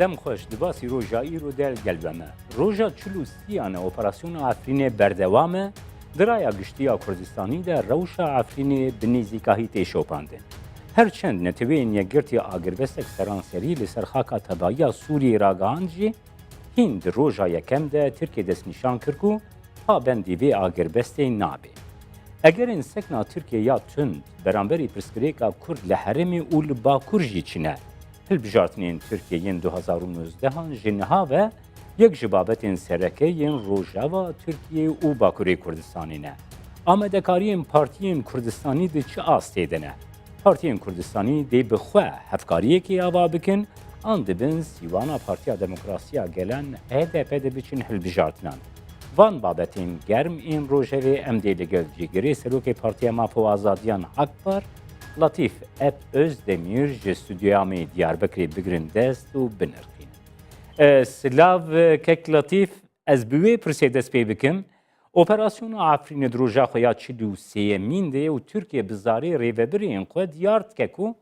دم خوش دباسی روژا ایرو دل گلبمه. روژا چلوسیانه اپراسیون عفرین بردوامه درای گشتیا کردستانی در روش عفرین بنیزیکاهی تیشوپانده. هرچند نتوین یگرتی آگربستک سرانسری لسرخاکا تبایی سوری راگانجی هند روژا یکم ده ترکی دست نشان کرکو پابندی به آگربستی نابه. اگر این سکنا ترکیه یا تند برانبری پرسکریکا کرد لحرمی اول باکور جی چینه هلبجارتنین ترکیه 2019 جنها و یک جبابت سرکه روژا و ترکیه و باکوری کردستانی نه. آمدکاری پارتیین کردستانی ده چه آسته نه؟ پارتیین کردستانی ده بخواه هفکاریه که آوا بکن آن دبن سیوانا پارتیا دموکراسیا گلن HDP ده بچین هلبجارتنان. وان بابتین گرم این روژه و امدیلگل جیگری سلوک پارتیا مافو آزادیان اکبر لطیف اب özdemir ji stüdyamê Diyarbekirê bigirin dest û binirxînin. Silav kek Latif, ez bi wê pirsê dest pê bikim. Operasyona Efrînê di roja xwe ya çil û sêyemîn de û Tirkiye bi zarê rêveberiyên xwe diyar dike ku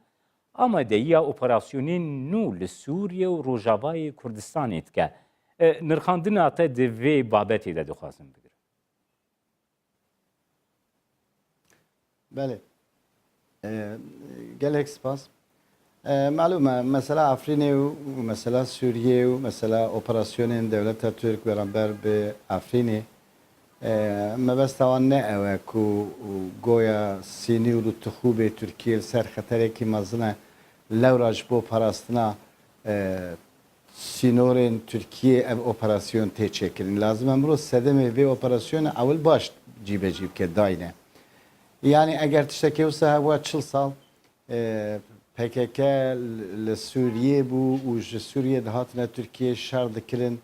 amadeyiya operasyonên nû li Sûriye û Rojavayê Kurdistanê dike. Nirxandina te di vê babetê de dixwazim bigirim. بله gelek spas. معلومه مثلا افرین و مثلا سوریه و مثلا اپراسیون دولت ترک برانبر به افرین ما بس توان نه اوه کو گویا سینی و تخوب ترکیه سر خطره کی مزنه لوراج بو پاراستنا سینورین ترکیه او اپراسیون ته چکرین لازم امروز سدمه و اپراسیون اول باش جیب که داینه yani eğer tişteki olsa hava çılsal PKK le Suriye bu u Suriye dahatına Türkiye şer dikirin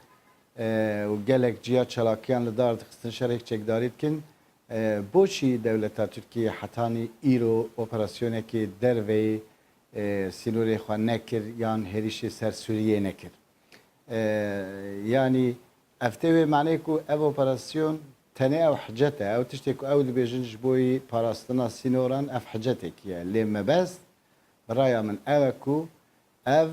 u gelek ciya çalakyan le dar dixistin şerek çekdaritkin boşi devleta Türkiye hatani iro operasyoneki derve Sinuri xwe nekir yan herişi ser Suriye nekir yani efte ve mane ku ev operasyon تنه او حجته او تشتكو او دبيجنج بوي باراستنا سينوران اف حجتك يعني لما بس برايا من اوكو اف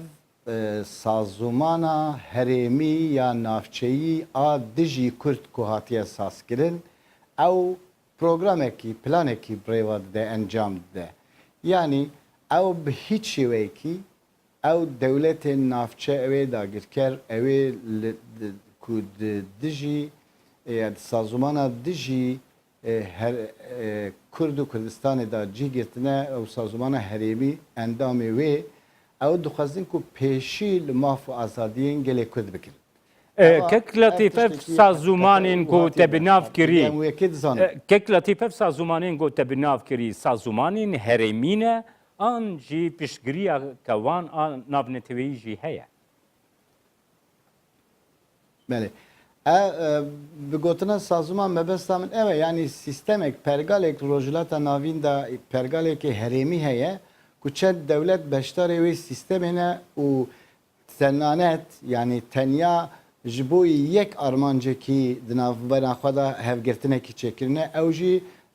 سازومانا هرمي يا نافچيي ا دجي كرت كوهاتيه ساسكرين او programeki planeki بريواد ده انجام ده يعني او بهيچ ويكي او دولت نافچه اوي داگركر اوي كود دجي yani sazumana diji her Kurdu Kurdistan'ı da cigirtine o sazumana herimi endamı ve o duhazın ku peşil mafu azadiyen gele Kurd bikir. Kek latifef sazumanin ku tebinav kiri. Kek latifef sazumanin ku tebinav kiri. Sazumanin herimine an ji pişgiriya kavan an navnetevi ji heye. Bele. بگوتنا سازمان مبستم اوه یعنی سیستمک پرگالک روجلات ناوین دا پرگالک هرمی هیه که دولت بشتاره وی سیستمینه و تنانت یعنی تنیا جبوی یک ارمانجه کی دناف بنا خدا هفگرتنه کی چکرنه او جی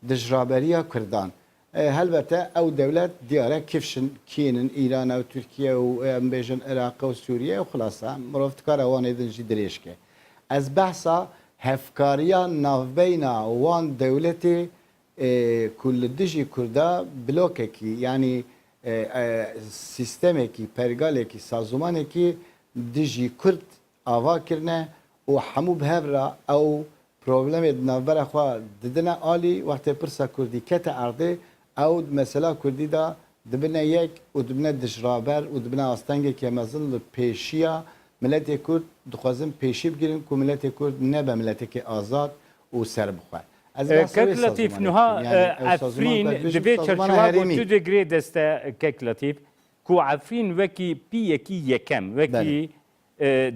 دجرابریا کردان هلبته او دولت دیاره کفشن کینن ایران و ترکیه و امبیجن عراق و سوریه و خلاصه مروفت کار اوانه دنجی دریشکه از بحثا هفکاریا ناوبینا وان دولتی کل دجی کرده بلوکه کی یعنی سیستمی کی پرگاله کی سازمانی کی دجی کرد آوا کرنه و همو بهبرا او پروبلم ناوبرا خوا ددنا آلی وقت پرسا کردی کت عرضه او مثلا کردی دا دبنا یک و دبنا دجرابر و دبنا آستانگی که مزن پیشیا ملت کرد دخوازم پیشی بگیریم که ملت کرد نه به ملتی که آزاد و سر بخواه. کک لطیف نها افرین دوی چرچواب و تو دگری دسته کک لطیف که افرین وکی پی یکی یکم وکی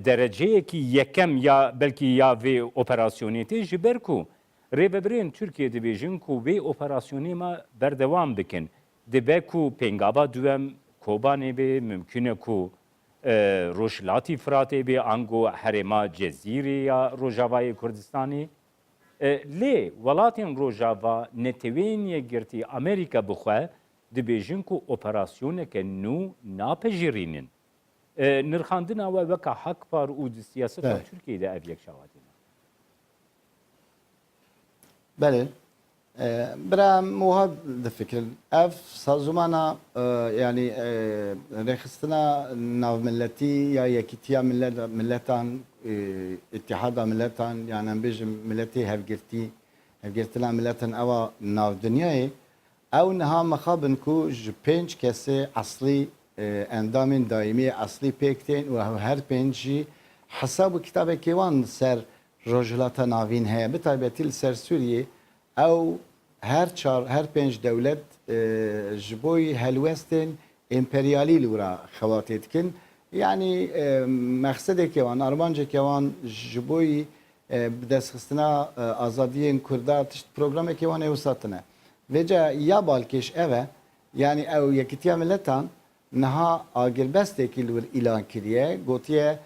درجه یکی یکم یا بلکی یا وی اپراسیونیتی جبر کو ریببرین ترکیه دبیجن که وی اپراسیونی ما بردوام بکن دبه کو پنگابا دوام کوبانه به ممکنه کو روشلاتی فراتی به انگو حرما جزیره یا روجاوای کردستانی لی ولاتین روجاوا نتوینی گرتی امریکا بخواه دبیجن کو اپراسیونه که نو ناپجرینن نرخاندنا و وکا حق پار و سیاست بله. ترکیه ده اف یک شوادینا بله برا موها دفكر اف سازمانا يعني رخصتنا ناف ملتي يا يكتيا ملتان اتحاد ملتان يعني بيج ملتي هفجرتنا ملتان او ناف دنياي او نها مخابن كو جبينج كسي اصلي اندامين دائمي اصلي بيكتين و هر بينجي حساب كتاب كيوان سر رجلاتا نافين هي بتايبتي سر سوريا او هر پنج دولت جبوی هلوستن امپریالی لورا خواتید کن یعنی مقصد که وان آرمانجه که وان جبوی بدست خستنا آزادی کرده تشت پروگرام که وان اوساتنه وجا یا بالکش اوه یعنی او یکیتیا ملتان نها آگربسته که لور اعلان کریه گوتیه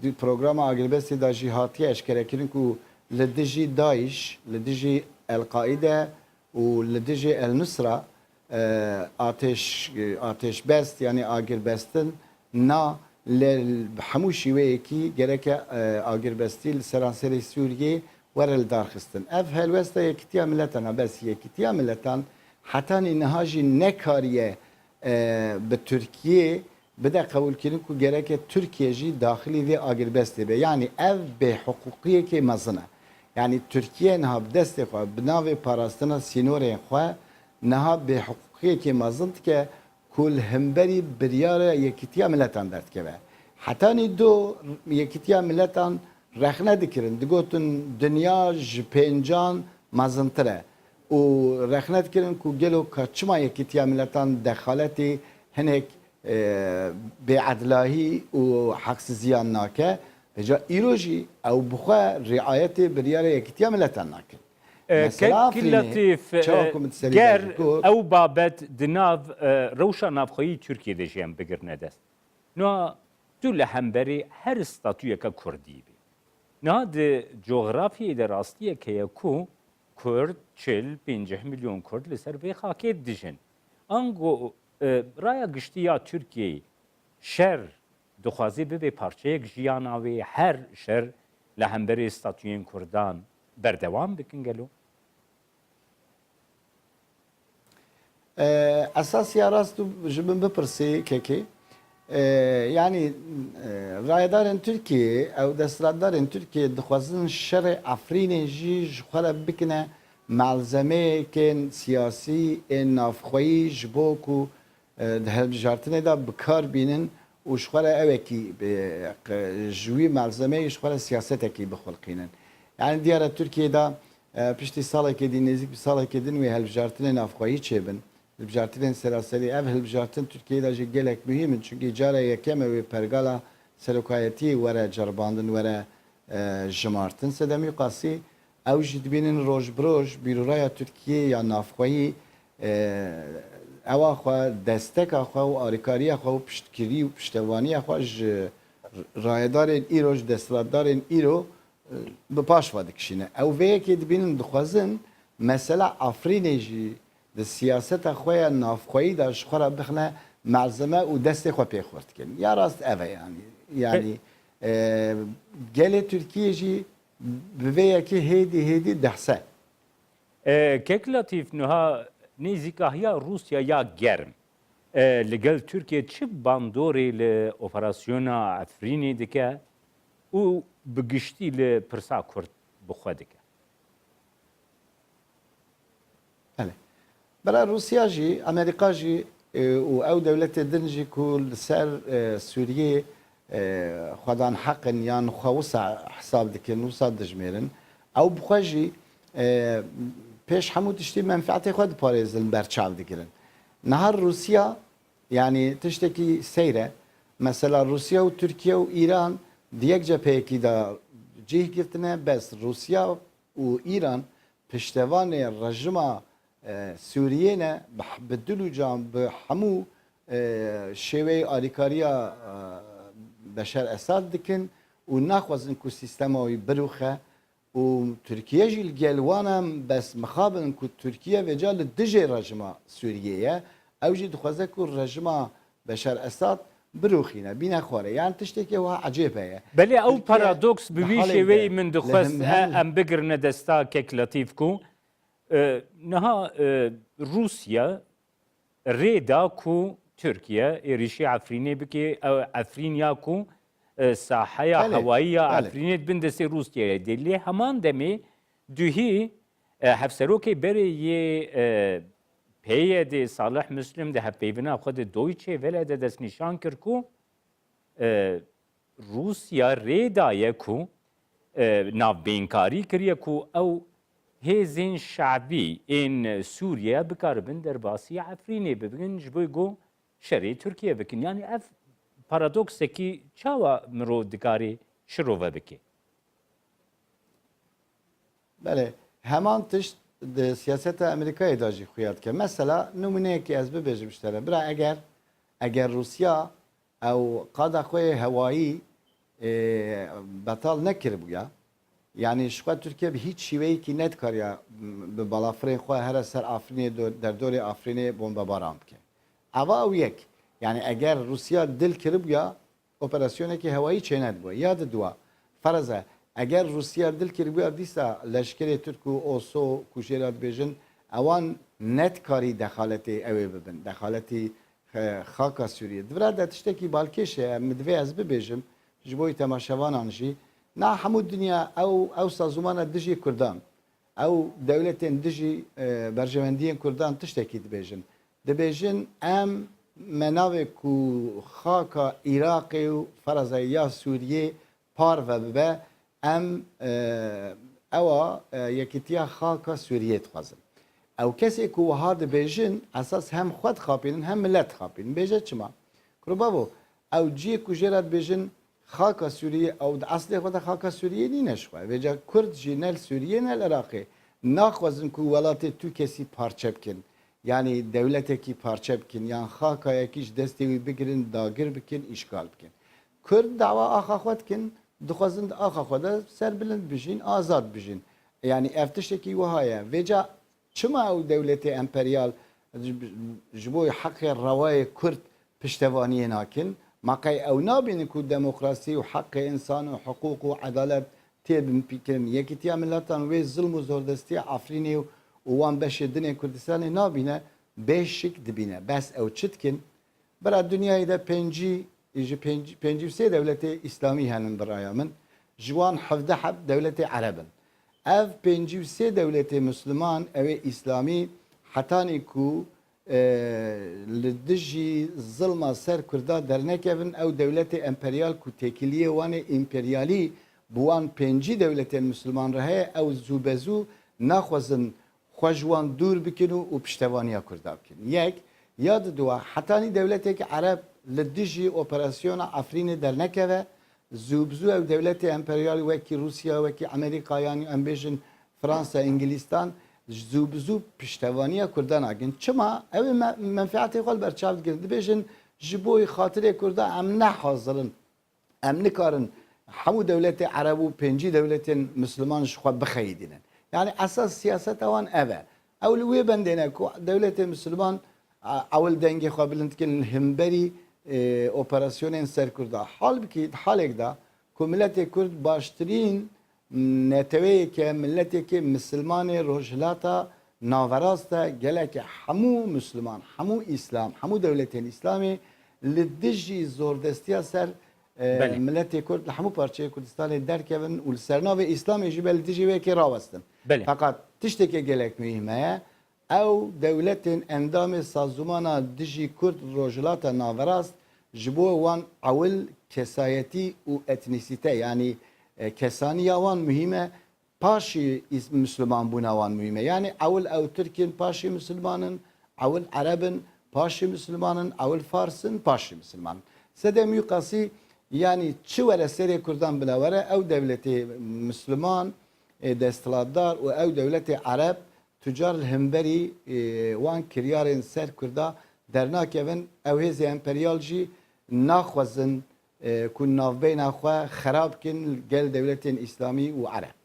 دی پروگرام آگربسته دا جهاتی اشکره کرن که لدجی داعش لدجی القاعده ولدجي النصرة آتش بست يعني آجر بستن نا لحموشي ويكي جرك آجر بستي لسرانسري سوريا ورا الدارخستن اف هالوستا يكتيا ملتنا بس يكتيا ملتان حتى نهاجي نكاريه بتركيا بدا قبول كرين كو جرك تركيا جي داخلي ذي آجر بستي يعني اف بحقوقيه كي مزنه يعني تركيا نها بدست خو بناوي باراستنا سينوري خو نها بحقوقيه كي مازنت ك كل همبري برياره يكتيا ملتان درت كبه حتى دو يكتيا ملتان رخنه دكرن دغوتن دنيا جبنجان مازنتره و رخنه دكرن كو جلو كچما يكتيا ملتان دخالتي هنك بعدلاهي و حق زيان ناكه جا ایروژی او بخوا رعایت بریاره یکتیا ملتان نکن. كلاتيف جار او بابت دناف روشا نافخوي تركيا دجيم بگرنه دست نو تو لحنبري هر ستاتوية که کردی بي نو ده جغرافيا ده راستية که يكو کرد 40-50 مليون کرد لسر في خاكيت دجن انگو رايا گشتيا تركيا شر دخوازی به پارچه جیاناوی هر شر لهمبری استاتوین کردان بردوام بکن گلو اساسی راستو جبن بپرسی که يعني رايدارن تركيا او دسترادارن تركيا دخوازن شر افرين جي خلا بكنا ملزمه كان سياسي ان نافخوي جبوكو ده جارتنه دا بكار بينن وشخوره اوكي جوي ملزمه شخوره سياستكي بخلقينن يعني ديار تركيا دا بشتي سالا كدي نزيك بسالا كدين وي هالبجارتين افخوي تشبن البجارتين سراسري اف هالبجارتين تركيا دا جيلك مهم çünkü جاره يكمه وي pergala سلوكايتي ورا جرباندن ورا جمارتن سدمي قاسي او جدبينن روج بروج بيرورايا تركيا يا نافخوي اوا خو دستک خو و آریکاری خو و پشتگیری و پشتوانی خو رایدار ایروج دستدار ایرو به پاش واد کشینه او وی که دبینن دخوازن مثلا افرینجی د سیاست خو نافخوی د شخره بخنه ملزمه و دست خو پیخورد کن یا راست اوه yani گل ترکیه جی به که هدی دحسه كيك لطيف نها نزیکاهیا روسیا یا گرم لگل ترکیه چه باندوری لأوپراسیونا عفرینی دکه و بگشتی لپرسا کرد بخوا دکه بله برای روسیا جی امریکا جی و او دولت دنجی کل سر سوریه خدان حقن یان خواسع حساب دکن وصاد دجمیرن او بخوا جی پیش همو تشتی منفعت خود پارێزن برچاو دگیرن نهار روسیا yani tiştekî seyre mesela Rusya و Türkiye و İran diyek cepheyekî da cih girtine bes Rusya û İran piştevanê rejima Sûriyê ne bi dil û can bi hemû şêweyê alîkariya Beşer Esad dikin û naxwazin ku sîstema wî birûxe و ترکیه جیل گلوانم بس مخابن کو ترکیه و جال دژه رژیما سوریه او جی دخوازه کو رژیما بشار اسد بروخینه بینه خوره یعنی تشتی که وها عجیبه بله او ترکیه پارادوکس بوی لحاله شوی ده. من دخواست لهم- ام بگرنه دستا کک لطیف کو نها روسیا ریدا کو ترکیه ایریشی عفرینه بکی او عفرینیا کو ساحه بله، هوایی بله. عفرینه بندسی روسیه دلی همان دمی دوهی هفسروکی بری یه پیه دی صالح مسلم ده هفیونا خود دویچه ولی ده دست نشان کرد کو روسیا ریدایه کو ناوبینکاری کریه کو او هێزین شعبی این سووریا بکاربن دەرباسی عفرینێ ببن ji bo گو şerê Tirkiye bikin yani ev paradoksekî çawa mirov dikarî şirove bike بله همان تشت ده سیاست امریکای داجی خویاد که مثلا نمونه که از ببیجم شتره برا اگر روسیا او قادا خوی هوایی بطال نکر بویا yani şukat Türkiye bir hiç şiveyi ki net karya be balafrên xwe her ser Afrinê derdorê Afrinê bombebaran bike. Ava ew yek. Yani eğer Rusya dil kiribuya operasyonekî hewayî çêne dibûye ya diduwa. Feraze eğer Rusya dil kiribuya dîsa leşkerê Türk û OSO ku jê re dibêjin ewan net karî dexaletê ew ê bibin. Dexaletî xaka Sûriye. Divre de tiştekî balkêş e min divê ez bibêjim ji bo temaşevanan jî نا حمود دنیا او سازمان دژی کردان او دولتین دژی برجوندین کردان تشتکی دبیجن ام مناوی کو خاکا عراق و فرزایا سوریه پار و به ام اوا یکیتیا خاکا سوریه تخوازن او کسی کو وها دبیجن اساس هم خود خاپین هم ملت خاپین بیجه چما کربابو او جی کو جرات بیجن خاکا سوریه او اصل خود خاکا سوریه نی نشوه و جا کرد جی نل سوریه نل عراقی ناخوازن که ولات تو کسی پارچه بکن یعنی دولت کی پارچه بکن یعنی خاکا یکیش دستی بگیرن داگر بکن اشغال بکن کرد دعوا آخا خود کن دخوازن آخا خود سر بلند بجین آزاد بجین یعنی افتشتکی وهایه و جا چما او دولت امپریال جبوی حق روای کرد پشتوانی ناکن مقای او نابینی که دموکراسی و حق انسان و حقوق و عدالت تیبن پیکن یکی تیا ملتان وی ظلم و زوردستی عفرینی و وان بشه دنیا کردستان نابینه بیشک دبینه بس او چتکن برای دنیای ده پنجی سه دولت اسلامی هنن برای من جوان حفظه حب دولت عربن اف پنجی سه دولت مسلمان او اسلامی حتی نیکو لدجی ظلم سر کرده در نکبن او دولت امپریال کو تکیلیه وان امپریالی بوان پنجی دولت مسلمان راه او زوبزو نخوازن خوشوان دور بکنو و پشتوانیا کرده بکن یک یاد دو حتی دولت که عرب لدجی اپراسیون افرین در نکبه زوبزو او دولت امپریال وکی روسیا وکی امریکا یعنی امبیشن فرانسا انگلیستان زوبزو پشتوانیا کردن اگن چما او منفعتی خال برچاوت گرد بیشن جبوی خاطر کرده ام نحاضرن ام نکارن همو دولت عرب و پنجی دولت مسلمان شخوا بخیدینن یعنی اساس سیاست اوان اوه اولویه بندینه که دولت مسلمان اول دنگی خواه بلند کن همبری اپراسیون سر کرده حال بکید حال اگدا که ملت کرد باشترین نتوی که ملتی که مسلمان روشلاتا ناوراسته گله که همو مسلمان همو اسلام همو دولت اسلامی لدجی زوردستی سر ملت کرد همو پارچه کردستان درکون و سرناو اسلامی جبل لدجی وی که راوستن فقط تشتی که گلک مهمه او دولت اندام سازمان دجی کرد روشلاتا ناوراست جبو وان اول کسایتی و اتنیسیته یعنی کسانی وان مهمه پاشی مسلمان بونا وان مهمه یعنی اول او ترکین پاشی مسلمانن اول عربن پاشی مسلمانن اول فارسن پاشی مسلمانن سدم یقاسی yani çi were serê Kurdan bila were ew devletê Müslüman desthilatdar û ew devletê Arab tucar li hemberî wan kiryarên ser Kurda dernakevin ew hêzê emperyal jî naxwazin ku navbeyna xwe xerab bikin gel devletên İslamî û Arab.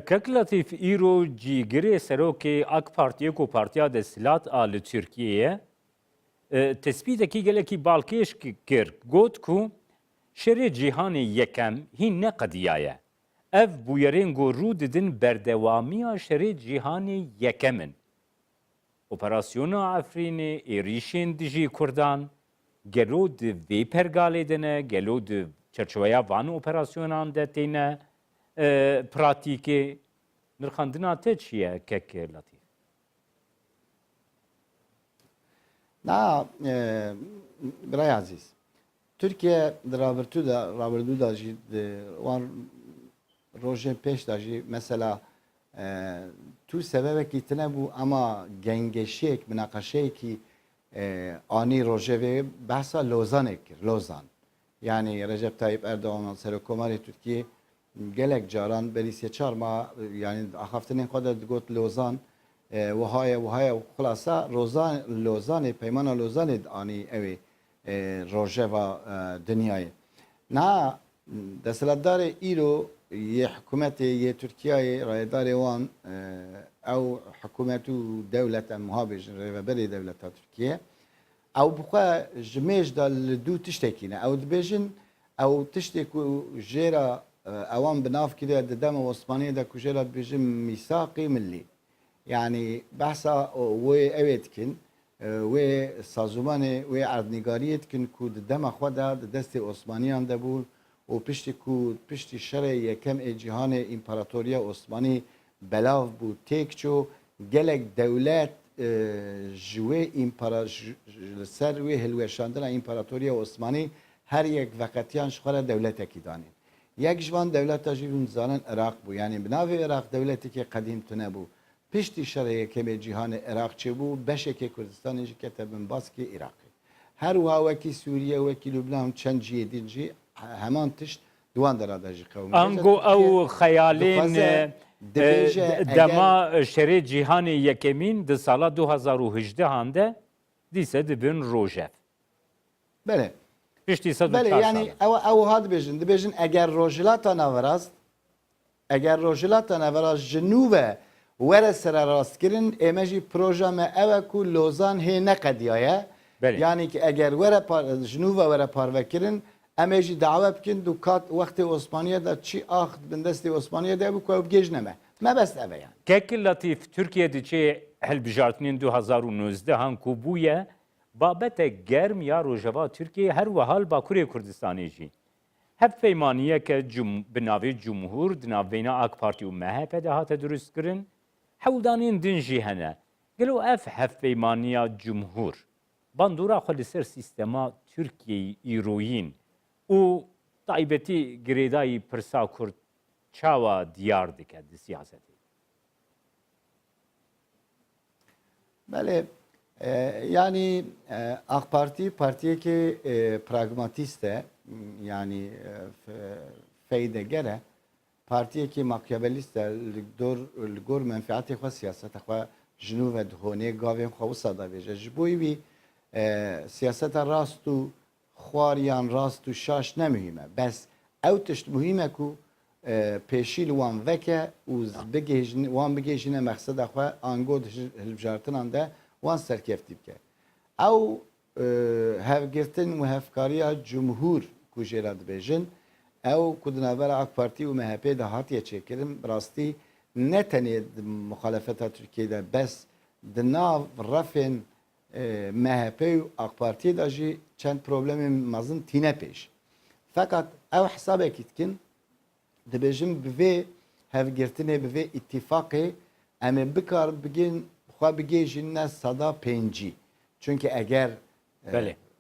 Kek Latif îro cîgirê serokê AK Partiye ku Partiya Desthilat a li Tirkiyeyê تسبیتکی گلکی بالکیش کرد گوت کو شری جیهان یکم هی نه قضیه اف بویرین گو رو ددن بردوامی شری جیهان یکمن اپراسیون افرین ایریشین دجی کردان گلو د وی پرگاله دنه گلو د چرچویا وان اپراسیونان دتینه پراتیکی نرخاندنا ته چیه کک لطیف نه برای عزیز Türkiye rabırdu da var roje peş da mesela tu sebebe ki tine bu ama gengeşek münakaşe ki ani roje ve bahsa Lozan yani Recep Tayyip Erdoğan'ın Serokkomari Türkiye gelek caran belisiye çarma yani haftanın kadar got Lozan وهاي خلاصة لوزان پیمان لوزان آنی اوی روژوا دنیای نه دستلاتدار ایرو یه حکومت یه ترکیه رایدار وان او حکومت دولت مهابج رهبری دولت ترکیه او بخوا جمیش دال دو تشتکینه او دبیجن او تشتکو جیرا اوان بناف كده دم عثماني ده كجيرا بيجم ميثاقي ملي يعني بحثا و اويتكن و سازمان و اردنگاریتكن كود دم خدا دست عثمانيان ده بول و پشتی كود پشتی شرع یکم جهان امپراتوریا عثماني بلاف بو تيكچو گلک دولت جوه سر و هلوشاندن امپراتوریا عثماني هر یک وقتیان شخور دولت اکیدانی یک جوان دولت تاجیرون زانن عراق بو یعنی بناو عراق دولتی که قدیم تنه بو پشتی شرعی کمی جهان عراق چه بو بشه که کردستانی جی کتبن باز که عراقی هر وکی سوریه وکی لبنان چند جیه دینجی همان تشت دوان دراده جی قومی انگو او خیالین دما شری جیهان یکمین ده سال 2018 هنده دیسه دبن روژف بله پشتی 104 بله یعنی او هاد بیجن اگر روجلاتا نوراست اگر روجلاتا نوراست جنوبه وره سر راست کرن ایمجی پروژه ما اوه کو لوزان هی نقدیایه یعنی که اگر وره جنوبه وره پارو کرن ایمجی دعوه بکن دو کات وقت عثمانیه دا چی آخد بندست عثمانیه دا بو که بگیج نمه ما بس اوه yani. Kekil Latif Türkiye'de çi helbijartinin 2019 han kubuye babete germ ya rojava Türkiye her vahal Bakuriye Kürdistan'ı jî. Hep peymaniye ke binavê Cumhur dinavêna AK Parti û MHP de hate durust kirin. Hewldanên din jî hene. Gelo ev hevpeymaniya Cumhur. Bandora xwe li ser sîstema Tirkiyeyê îroyîn û taybetî girêdayî pirsa Kurd çawa diyar dike di siyasetê. بله yani AK Parti partiye ki pragmatiste yani feyde gere partiye ki makyabeliste gor menfaati xwe siyaseta xwe jinu ve dhone gavên xwe wisa da veje ji bo wî siyaseta rast û xwariyan rast û şaş ne mühim e bes ew tişt mühim e ku pêşî li wan veke û wan bigêjine mexseda xwe ango hilbijartinan de wan serkeftî bike ew hevgirtin û hevkariya Cumhur ku jê re dibêjin ew ku di navbera AK Parti û MHP de hatiye çêkirin bi rastî ne tenê di muxalefeta Tirkiyeyê de bes di nav refên MHP û AK Partiye de jî çend problemên mezin tîne pêş feqat ew hesabekî dikin dibêjin bi vê hevgirtinê bi vê îtîfaqê em ê bikar bigin xwe bigêjîne seda pêncî çünkü eger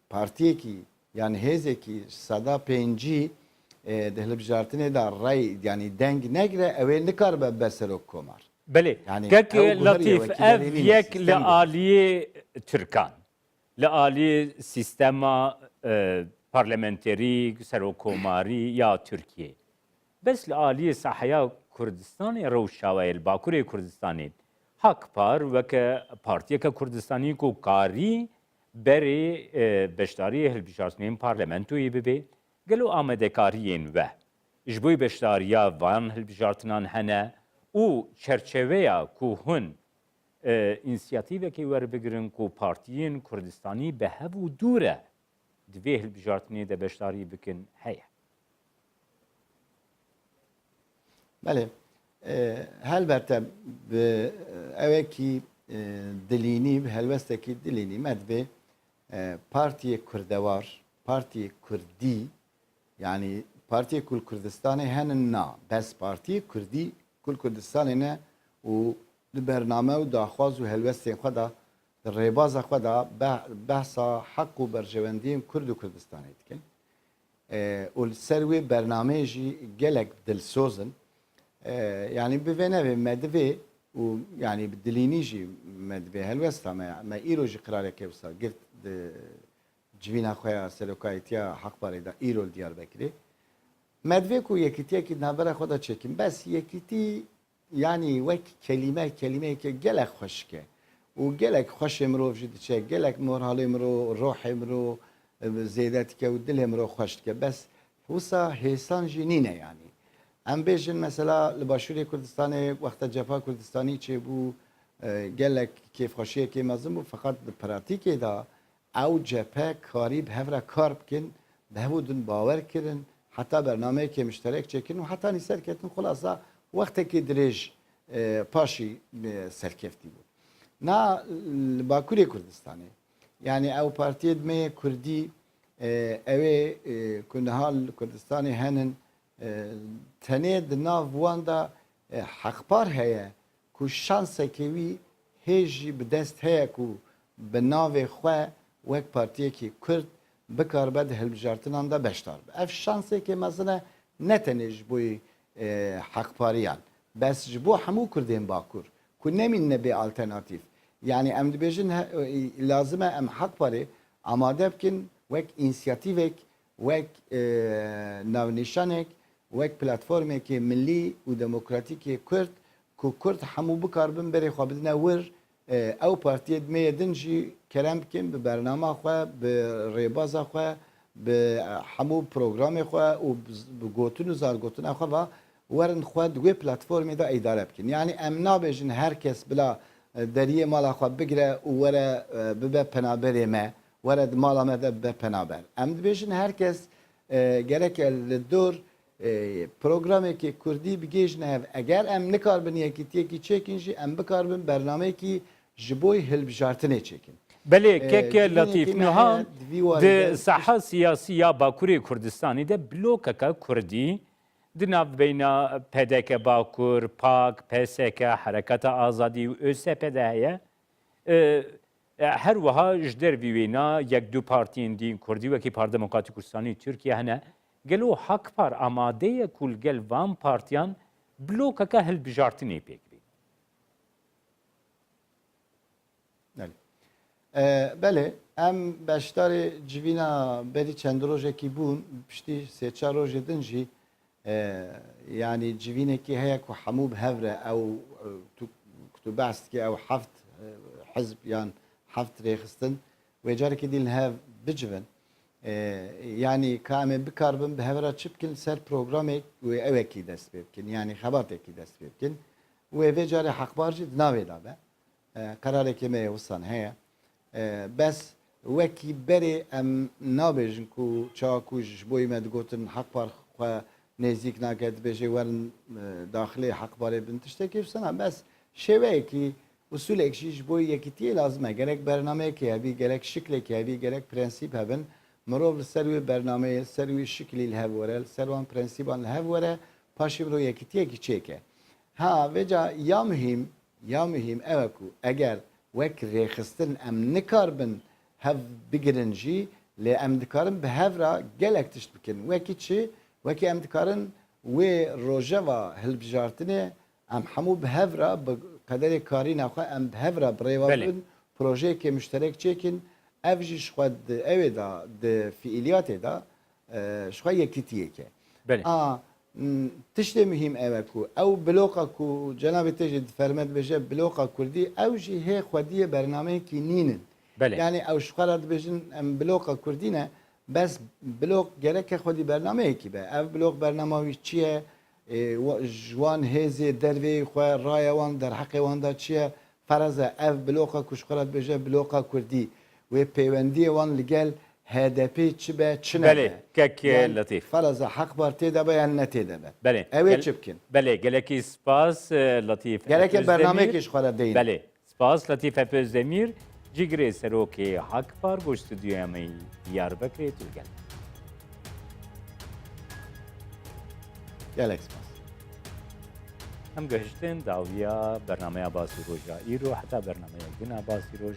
partiyekî yani hêzekî seda pêncî di hilbijartinê de rey yani deng negre ew ê nikaribe be serokkomar Belê kekê Latif ev yek li aliyê Tirkan li aliyê sîstema parlamenterî serokkomarî ya Tirkiye bes li aliyê sahaya Kurdistanê rewşawayê Bakurê Kurdistanê Hakpar weke partiyeke Kurdistanî ku karî berê beşdariyê hilbijartinên parlamentoyê bibe gelo amadekariyên we ji bo beşdariya van hilbijartinan hene û çerçeveya ku hûn ئینسیاتیڤێکی وەربگرن و پارتیین کوردستانی بە هەبوو دوورە divê hilbijartinê de beşdarî bikin heye. بله هەلبەتە ئەوێکی دلینی هەلوەستێکی دلینی مەدبێ پارتیە کوردەوار پارتیە کوردی یعنی پارتیە کول کوردستانی هەنن نا بەس پارتیە کوردی کول کوردستانێنە و li bername û daxwaz û helwestên xwe da di rêbaza xwe da behsa heq û berjewendiyên Kurd û Kurdistanê dikin û li ser wê bernameyê jî gelek dilsozin yani bi vê nevê me divê û yani bi dilînî jî me divê helwesta me îro jî qirareke wisa girt di civîna xwe ya serokayîtiya Hekbarê da îro li Diyarbekirê me divê ku yekîtiyekî navbera xwe da çekin bes yekîtî yani wek kelimeyeke gelek xweşke û gelek xweşê mirov jî diçe gelek moralê mirov rohê mirov zêdetike û dilê mirov xweş dike bes wisa hêsan jî nîne yani em bêjin mesela li Başûrê Kurdistanê wexta Cepa Kurdistanî çêbû gelek kêfxweşiyekê mezin bû feqet di pratikê da ew cephe karî bi hev re kar bikin bi hevû din bawer kirin heta bernameyekê müşterek çekin û heta nîserketin xulasa wextekê dirêj paşî serkeftî bû. Na li Bakurê Kurdistanê yani ew partiyê dimeyê Kurdî ew ê ku niha li Kurdistanê henin tenê di nav wan da heqpar heye ku şansekê wî hê jî bi dest heye ku bi navê xwe wek partiyekî Kurd bikarbe di hilbijartinan da beşdar be. Ev şansekê mezine ne tenê ji bo heqpariyan bes ji bo hemû Kurdên Bakur ku nemîn nebe alternatîv yani em dibêjin lazim e em Hekbarê amade bikin wek însiyatîvek wek navnîşanek wek platformekê millî û demokratîkê Kurd ku Kurd hemû bikarbin berê xwe bidine wir ew partiyê dimeyê din jî kerem bikin bi bernama xwe bi rêbaza xwe bi hemû programê xwe û bi gotin û zargotina xwe ve werin xwe di wê platformê da îdare bikin yani em nabêjin herkes bila deriyê mala xwe bigire û were bibe penaberê me were di mala me de bibe penaber em dibêjin herkes gerek li dor programekê Kurdî bigêjine hev eger em nikarbin yekîtiyekî çêkin jî em bikarbin bernameyekî ji bo hilbijartinê çêkin. Belê keke Letîf Nihan di saha siyasî ya Bakurê Kurdistanê de blokeka Kurdî di navbeyna PDK Bakur, PAK, PSK, Hereketa Azadî û ÖSP de heye her wiha ji dervî wêna yek du partiyên dîn Kurdî wekî Parti Demokratîk Kurdistanî Tirkiye hene gelo Hekpar amade ye ku li gel van partiyan blokeka hilbijartinê pêk bê. Belê em beşdarê civîna berî çend rojekî bûn piştî sê çar rojê din jî yani civînekî heye ku hemû bi hev re ew tu behs dikî ew heft hizb yan heft rêxistin wê carekê dîn li hev bicivin yani ka em ê bikarbin bi hev re çi bikin ser programek wê ewekî dest pê bikin yani xebatekî dest pê bikin wê vê carê Hekbar jî di navê da be qerarekê me yê wistan heye bes wekî berê em nabêjin ku çawa ku ji bo me digotin Hekbar xwe nêzik nake dibêje werin daxilê Hekbarê bin tiştekî wisa bes şêweyekî usulek jî ji bo yekîtiyê lazim e gerek bernameyekê hebî gerek şiklekê hebî gerek prensîp hebin mirov li ser wê bernameyê ser wê şiklî li hev were li ser wan prensîban li hev were paşê mirov yekîtiyekî çêke ha vêca ya mühim ew e ku eger wek rêxistin em nikarbin hev bigirin jî lê em dikarin bi hev ra gelek tişt bikin wekî çi wekî em dikarin wê rojeva hilbijartinê em hemû bi hev ra bi qederê karîna xwe em bi hev ra bi rêva bin projeyekê müşterek çêkin ev jî ji xwe di evê da di fiîliyatê da ji xwe yekîtiyek e tiştê mühim ew e ku ew bloka ku cenabê te jî diferme dibêje bloka Kurdî ew jî hê xwediyê bernameyekî nînin yani ew ji xwe re dibêjin em bloka Kurdî ne bes blok gereke xwedî bernameyekî be ev blok bernama wî çi ye ji wan hêzê dervê xwe raya wan derheqê wan da çi ye فرزا اف بلوقا كشخرات بجا بلوقا كردي و بيوندي وان لقال هدفي تشبه تشنبه بله كك لطيف فرزا حق بارتي دبا يعني نتي دبا بله اوي تشبكن بله گلکی سپاس لطیف گلک اپوزدمیر. برنامه کش خورد دین بله سپاس لطیف اپوزدمیر جگری سروکی حق پار گوش استودیو امی دیاربکر تورگل گلک سپاس هم گهشتن داویا برنامه باسی روژا ایرو حتی برنامه گنا باسی روژ